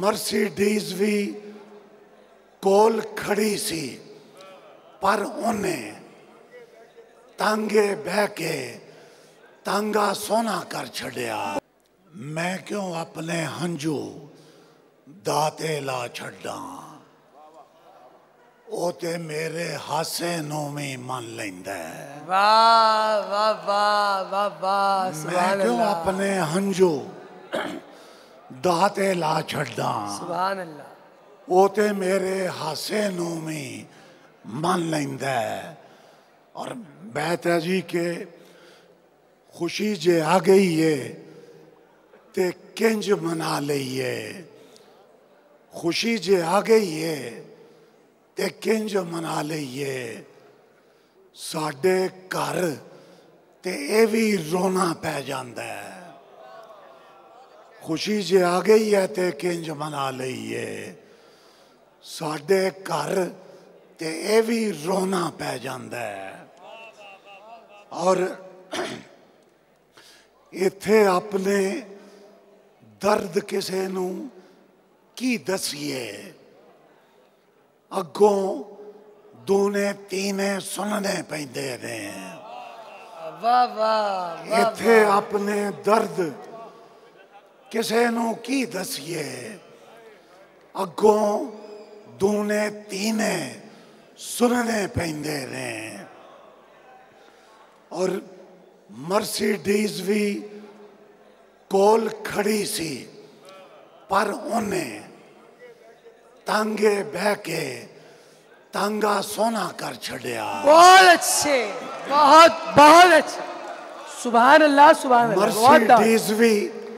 Mercedes भी कोल खड़ी सी पर उन्हें तांगे बह के तांगा सोना कर छड़िया। मैं क्यों अपने हंजू दाते ला छड़ा, ओ ते मेरे हासे नू भी मन लेंदा है। वाह वाह वाह वाह वाह, मैं क्यों अपने हंजू दाते ला छड़ा, सुभान अल्लाह। ओ ते मेरे हासे नू भी मन लेंदा है। और बात है जी के खुशी जे आ गई है ते किंज मना लईए, खुशी जे आ गई है ते किंज मना लईए। साडे घर ते ए भी रोना पै जांदा है। खुशी जे आ गई है ते किंज मना लईए, साडे घर ते ए भी रोना पै जांदा है। और इत्थे अपने दर्द किसे नू की दसीए, अगों दूने तीने सुनने पैंदे ने। वाह वाह, इत्थे अपने दर्द किसे नू की दसीए, अगों दूने तीने सुनने पैंदे ने। और मर्सिडीज भी कोल खड़ी सी पर उन्हें तांगे बह के तांगा सोना कर छड़िया। बहुत अच्छे, बहुत बहुत अच्छे, सुभान अल्लाह सुभान अल्लाह। मर्सिडीज भी